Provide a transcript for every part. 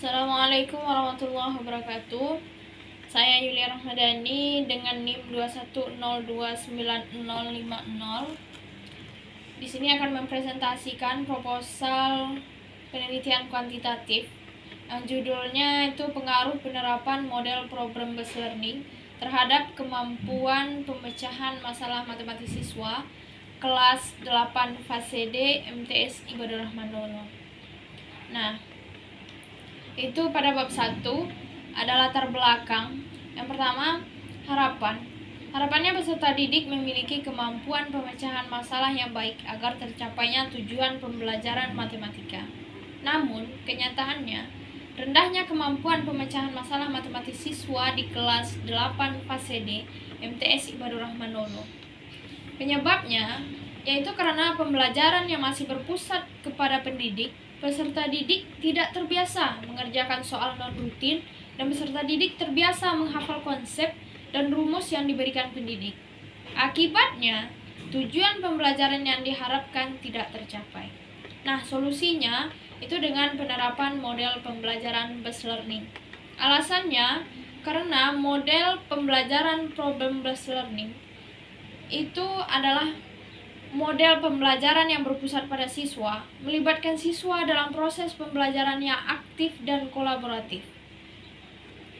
Assalamualaikum warahmatullahi wabarakatuh. Saya Yulia Rahmadani dengan NIM 210290050. Di sini akan mempresentasikan proposal penelitian kuantitatif yang judulnya itu pengaruh penerapan model problem based learning terhadap kemampuan pemecahan masalah matematis siswa kelas 8 fase D MTS Ibadur Rahman Lolo. Nah, itu pada bab 1 ada latar belakang. Yang pertama, harapannya peserta didik memiliki kemampuan pemecahan masalah yang baik agar tercapainya tujuan pembelajaran matematika. Namun, kenyataannya rendahnya kemampuan pemecahan masalah matematis siswa di kelas 8 fase D MTS Ibadur Rahman Lolo. Penyebabnya yaitu karena pembelajaran yang masih berpusat kepada pendidik, peserta didik tidak terbiasa mengerjakan soal non-rutin, dan peserta didik terbiasa menghafal konsep dan rumus yang diberikan pendidik. Akibatnya, tujuan pembelajaran yang diharapkan tidak tercapai. Nah, solusinya itu dengan penerapan model pembelajaran based learning. Alasannya, karena model pembelajaran problem based learning itu adalah model pembelajaran yang berpusat pada siswa, melibatkan siswa dalam proses pembelajaran yang aktif dan kolaboratif.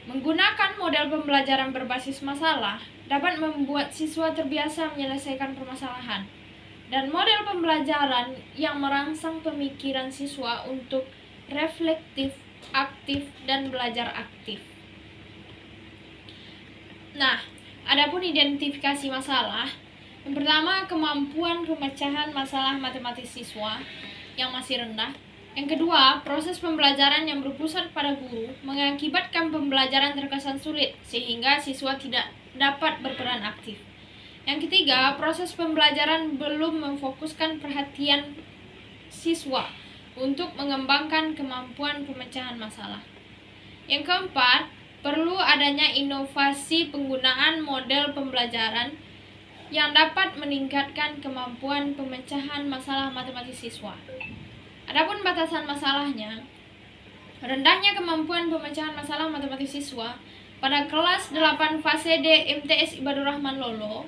Menggunakan model pembelajaran berbasis masalah dapat membuat siswa terbiasa menyelesaikan permasalahan, dan model pembelajaran yang merangsang pemikiran siswa untuk reflektif, aktif, dan belajar aktif. Nah, adapun identifikasi masalah, yang pertama, kemampuan pemecahan masalah matematis siswa yang masih rendah. Yang kedua, proses pembelajaran yang berpusat pada guru mengakibatkan pembelajaran terkesan sulit sehingga siswa tidak dapat berperan aktif. Yang ketiga, proses pembelajaran belum memfokuskan perhatian siswa untuk mengembangkan kemampuan pemecahan masalah. Yang keempat, perlu adanya inovasi penggunaan model pembelajaran yang dapat meningkatkan kemampuan pemecahan masalah matematis siswa. Adapun batasan masalahnya, rendahnya kemampuan pemecahan masalah matematis siswa pada kelas 8 fase D MTS Ibadur Rahman Lolo.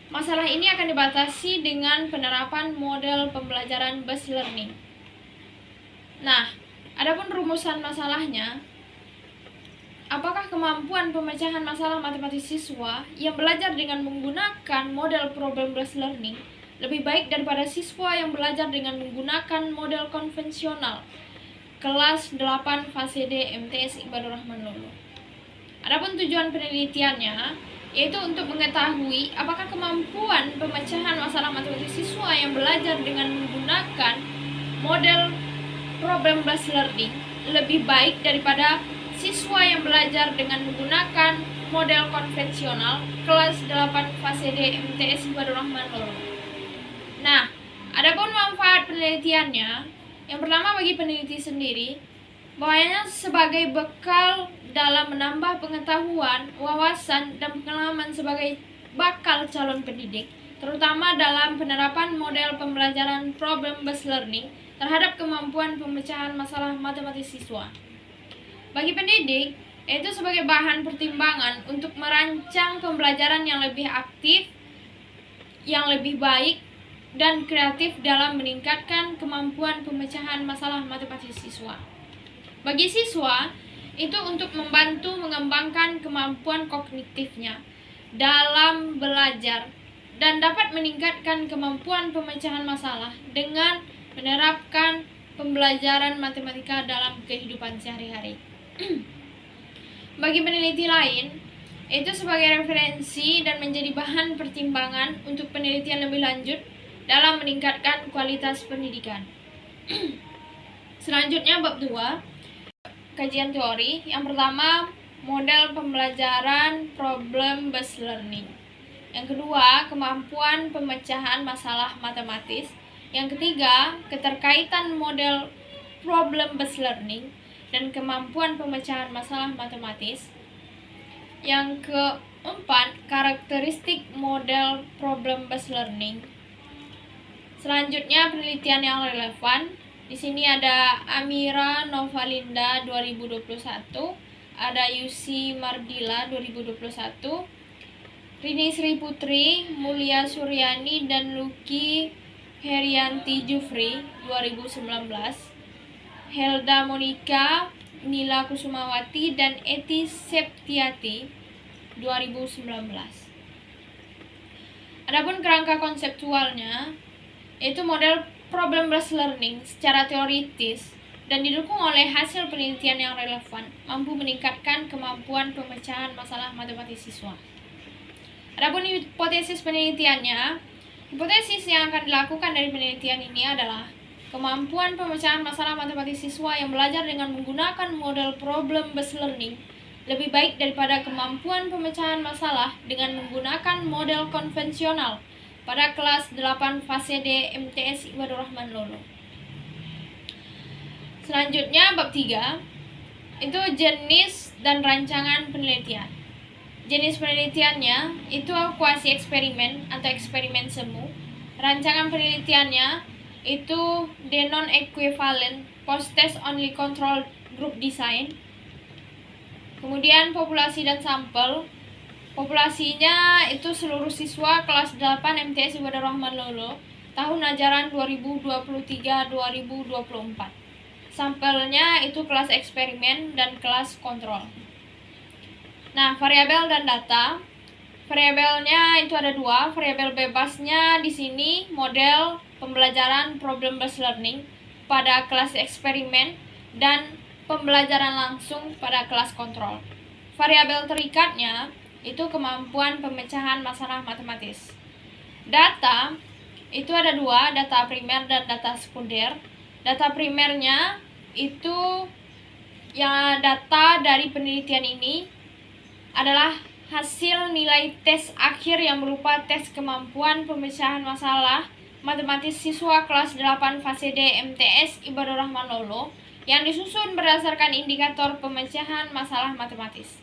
Masalah ini akan dibatasi dengan penerapan model pembelajaran based learning. Nah, adapun rumusan masalahnya, apakah kemampuan pemecahan masalah matematis siswa yang belajar dengan menggunakan model problem based learning lebih baik daripada siswa yang belajar dengan menggunakan model konvensional kelas 8 fase D MTS Ibadur Rahman Lolo. Adapun tujuan penelitiannya yaitu untuk mengetahui apakah kemampuan pemecahan masalah matematis siswa yang belajar dengan menggunakan model problem based learning lebih baik daripada siswa yang belajar dengan menggunakan model konvensional kelas 8 fase D MTS Ibadur Rahman Lolo. Nah, adapun manfaat penelitiannya, yang pertama bagi peneliti sendiri, bahwanya sebagai bekal dalam menambah pengetahuan, wawasan, dan pengalaman sebagai bakal calon pendidik, terutama dalam penerapan model pembelajaran problem based learning terhadap kemampuan pemecahan masalah matematis siswa. Bagi pendidik, yaitu sebagai bahan pertimbangan untuk merancang pembelajaran yang lebih aktif, yang lebih baik, dan kreatif dalam meningkatkan kemampuan pemecahan masalah matematis siswa. Bagi siswa, itu untuk membantu mengembangkan kemampuan kognitifnya dalam belajar dan dapat meningkatkan kemampuan pemecahan masalah dengan menerapkan pembelajaran matematika dalam kehidupan sehari-hari. Bagi peneliti lain, itu sebagai referensi dan menjadi bahan pertimbangan untuk penelitian lebih lanjut dalam meningkatkan kualitas pendidikan. Selanjutnya bab 2, kajian teori. Yang pertama, model pembelajaran problem based learning. Yang kedua, kemampuan pemecahan masalah matematis. Yang ketiga, keterkaitan model problem based learning dan kemampuan pemecahan masalah matematis. Yang keempat, karakteristik model problem based learning. Selanjutnya, penelitian yang relevan. Di sini ada Amira Novalinda 2021, ada Yusi Mardila 2021, Rini Sri Putri, Mulia Suryani, dan Luki Herianti Jufri 2019, Helda Monika, Nila Kusumawati, dan Eti Septiati 2019. Adapun kerangka konseptualnya, yaitu model problem-based learning secara teoritis dan didukung oleh hasil penelitian yang relevan, mampu meningkatkan kemampuan pemecahan masalah matematis siswa. Adapun hipotesis penelitiannya, hipotesis yang akan dilakukan dari penelitian ini adalah kemampuan pemecahan masalah matematis siswa yang belajar dengan menggunakan model problem-based learning lebih baik daripada kemampuan pemecahan masalah dengan menggunakan model konvensional pada kelas 8 fase D MTS Ibadur Rahman Lolo. Selanjutnya bab 3 itu jenis dan rancangan penelitian. Jenis penelitiannya itu kuasi eksperimen atau eksperimen semu. Rancangan penelitiannya itu the non-equivalent post-test only control group design. Kemudian populasi dan sampel. Populasinya itu seluruh siswa kelas 8 MTS Ibadur Rahman Lolo tahun ajaran 2023-2024. Sampelnya itu kelas eksperimen dan kelas kontrol. Nah, variabel dan data. Variabelnya itu ada 2. Variabel bebasnya di sini model pembelajaran problem-based learning pada kelas eksperimen dan pembelajaran langsung pada kelas kontrol. Variabel terikatnya itu kemampuan pemecahan masalah matematis. Data itu ada 2, data primer dan data sekunder. Data primernya itu yang data dari penelitian ini adalah hasil nilai tes akhir yang berupa tes kemampuan pemecahan masalah matematis siswa kelas 8 fase D MTS Ibadur Rahman Lolo yang disusun berdasarkan indikator pemecahan masalah matematis.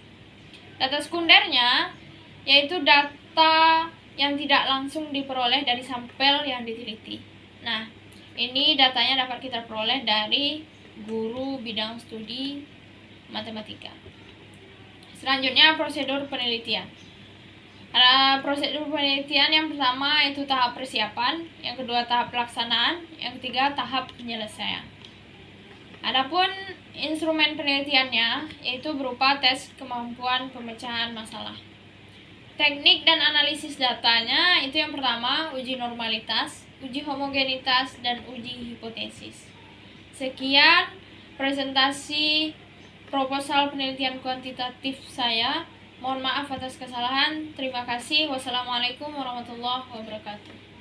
Data sekundernya yaitu data yang tidak langsung diperoleh dari sampel yang diteliti. Nah, ini datanya dapat kita peroleh dari guru bidang studi matematika. Selanjutnya prosedur penelitian. Ada prosedur penelitian yang pertama itu tahap persiapan, yang kedua tahap pelaksanaan, yang ketiga tahap penyelesaian. Adapun instrumen penelitiannya yaitu berupa tes kemampuan pemecahan masalah. Teknik dan analisis datanya itu yang pertama uji normalitas, uji homogenitas, dan uji hipotesis. Sekian presentasi proposal penelitian kuantitatif saya. Mohon maaf atas kesalahan. Terima kasih. Wassalamualaikum warahmatullahi wabarakatuh.